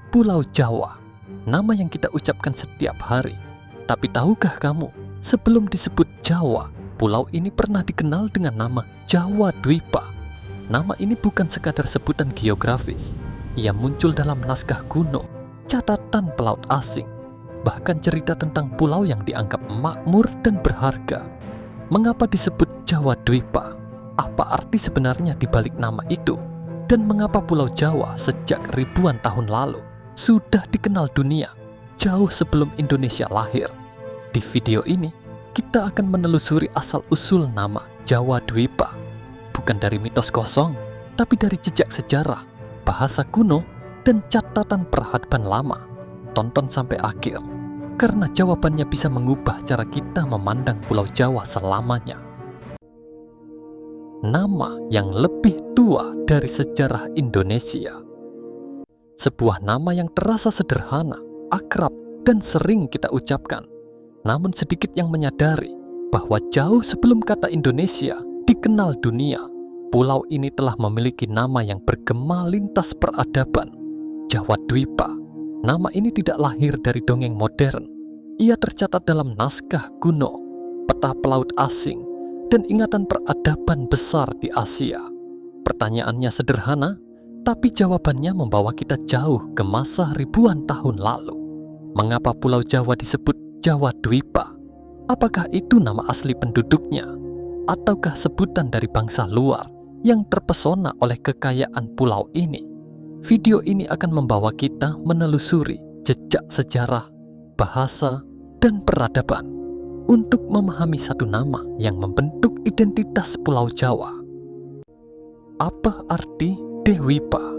Pulau Jawa, nama yang kita ucapkan setiap hari. Tapi tahukah kamu, sebelum disebut Jawa, pulau ini pernah dikenal dengan nama Jawa Dwipa. Nama ini bukan sekadar sebutan geografis. Ia muncul dalam naskah kuno, catatan pelaut asing, bahkan cerita tentang pulau yang dianggap makmur dan berharga. Mengapa disebut Jawa Dwipa? Apa arti sebenarnya di balik nama itu? Dan mengapa Pulau Jawa sejak ribuan tahun lalu sudah dikenal dunia jauh sebelum Indonesia lahir? Di video ini, kita akan menelusuri asal-usul nama Jawa Dwipa. Bukan dari mitos kosong, tapi dari jejak sejarah, bahasa kuno, dan catatan peradaban lama. Tonton sampai akhir, karena jawabannya bisa mengubah cara kita memandang Pulau Jawa selamanya. Nama yang lebih tua dari sejarah Indonesia. Sebuah nama yang terasa sederhana, akrab, dan sering kita ucapkan. Namun sedikit yang menyadari bahwa jauh sebelum kata Indonesia dikenal dunia, pulau ini telah memiliki nama yang bergema lintas peradaban, Jawa Dwipa. Nama ini tidak lahir dari dongeng modern. Ia tercatat dalam naskah kuno, peta pelaut asing, dan ingatan peradaban besar di Asia. Pertanyaannya sederhana, tapi jawabannya membawa kita jauh ke masa ribuan tahun lalu. Mengapa Pulau Jawa disebut Jawa Dwipa? Apakah itu nama asli penduduknya? Ataukah sebutan dari bangsa luar yang terpesona oleh kekayaan pulau ini? Video ini akan membawa kita menelusuri jejak sejarah, bahasa, dan peradaban untuk memahami satu nama yang membentuk identitas Pulau Jawa. Apa arti Dwipa?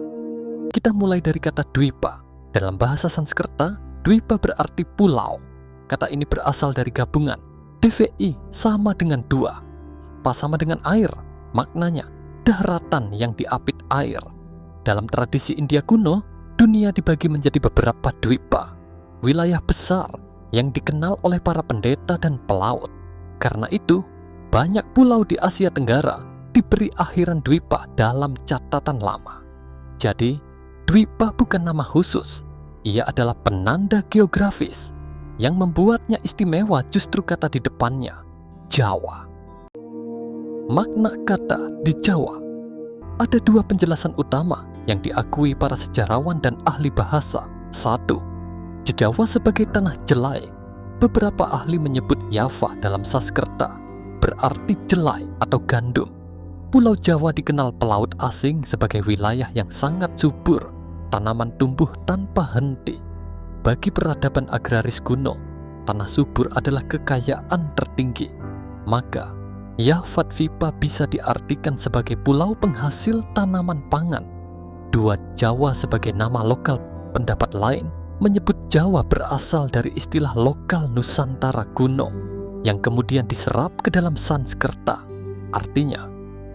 Kita mulai dari kata Dwipa. Dalam bahasa Sanskerta, Dwipa berarti pulau. Kata ini berasal dari gabungan DVI sama dengan dua. Pa sama dengan air, maknanya daratan yang diapit air. Dalam tradisi India kuno, dunia dibagi menjadi beberapa Dwipa, wilayah besar yang dikenal oleh para pendeta dan pelaut. Karena itu, banyak pulau di Asia Tenggara diberi akhiran Dwipa dalam catatan lama. Jadi, Dwipa bukan nama khusus. Ia adalah penanda geografis. Yang membuatnya istimewa justru kata di depannya, Jawa. Makna kata di Jawa. Ada dua penjelasan utama yang diakui para sejarawan dan ahli bahasa. 1. Jawa sebagai tanah jelai. Beberapa ahli menyebut Java dalam Sanskerta berarti jelai atau gandum. Pulau Jawa dikenal pelaut asing sebagai wilayah yang sangat subur, tanaman tumbuh tanpa henti. Bagi peradaban agraris kuno, tanah subur adalah kekayaan tertinggi. Maka, Java Dwipa bisa diartikan sebagai pulau penghasil tanaman pangan. Dua Jawa sebagai nama lokal. Pendapat lain menyebut Jawa berasal dari istilah lokal Nusantara kuno yang kemudian diserap ke dalam Sanskerta. Artinya,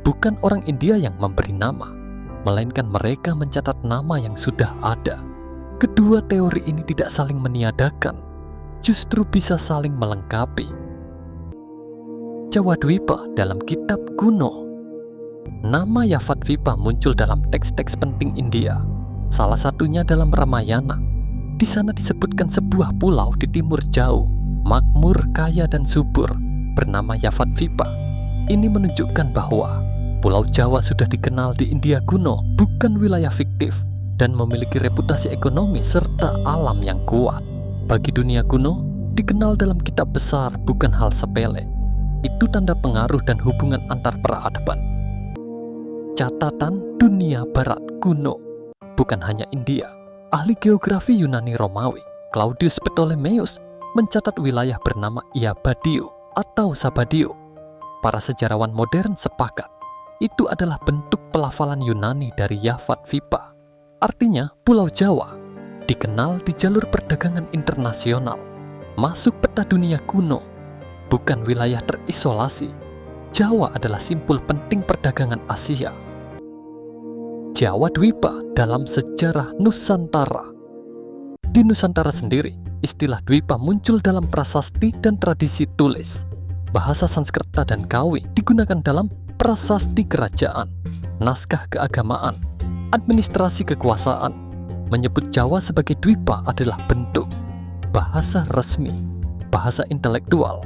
bukan orang India yang memberi nama, melainkan mereka mencatat nama yang sudah ada. Kedua teori ini tidak saling meniadakan, justru bisa saling melengkapi. Jawa Dwipa dalam kitab kuno. Nama Java Dwipa muncul dalam teks-teks penting India, salah satunya dalam Ramayana. Di sana disebutkan sebuah pulau di timur jauh, makmur, kaya, dan subur, bernama Java Dwipa. Ini menunjukkan bahwa Pulau Jawa sudah dikenal di India kuno, bukan wilayah fiktif, dan memiliki reputasi ekonomi serta alam yang kuat. Bagi dunia kuno, dikenal dalam kitab besar bukan hal sepele. Itu tanda pengaruh dan hubungan antar peradaban. Catatan dunia barat kuno. Bukan hanya India, ahli geografi Yunani Romawi, Claudius Ptolemeus, mencatat wilayah bernama Iabadiu atau Sabadiu. Para sejarawan modern sepakat itu adalah bentuk pelafalan Yunani dari Java Dwipa. Artinya, Pulau Jawa dikenal di jalur perdagangan internasional, masuk peta dunia kuno, bukan wilayah terisolasi. Jawa adalah simpul penting perdagangan Asia. Jawa Dwipa dalam sejarah Nusantara. Di Nusantara sendiri, istilah Dwipa muncul dalam prasasti dan tradisi tulis. Bahasa Sanskerta dan Kawi digunakan dalam prasasti kerajaan, naskah keagamaan, administrasi kekuasaan, Menyebut Jawa sebagai Dwipa adalah bentuk bahasa resmi, bahasa intelektual,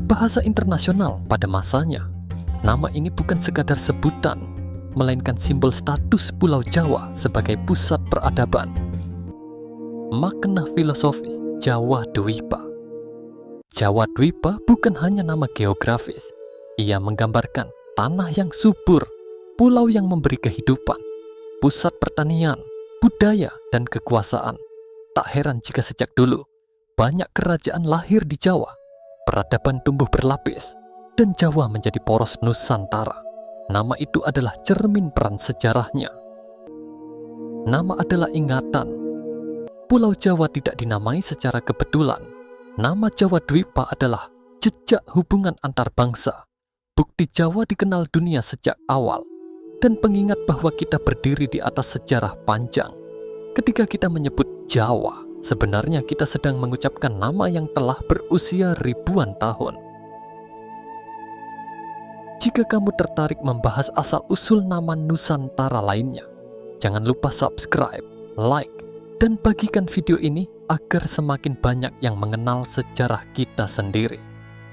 bahasa internasional pada masanya. Nama ini bukan sekadar sebutan, melainkan simbol status Pulau Jawa sebagai pusat peradaban. Makna filosofis Jawa Dwipa. Jawa Dwipa bukan hanya nama geografis, ia menggambarkan tanah yang subur, pulau yang memberi kehidupan, pusat pertanian, budaya, dan kekuasaan. Tak heran jika sejak dulu banyak kerajaan lahir di Jawa, peradaban tumbuh berlapis, dan Jawa menjadi poros Nusantara. Nama itu adalah cermin peran sejarahnya. Nama adalah ingatan. Pulau Jawa tidak dinamai secara kebetulan. Nama Jawa Dwipa adalah jejak hubungan antar bangsa. Bukti Jawa dikenal dunia sejak awal, dan pengingat bahwa kita berdiri di atas sejarah panjang. Ketika kita menyebut Jawa, sebenarnya kita sedang mengucapkan nama yang telah berusia ribuan tahun. Jika kamu tertarik membahas asal-usul nama Nusantara lainnya, jangan lupa subscribe, like, dan bagikan video ini agar semakin banyak yang mengenal sejarah kita sendiri.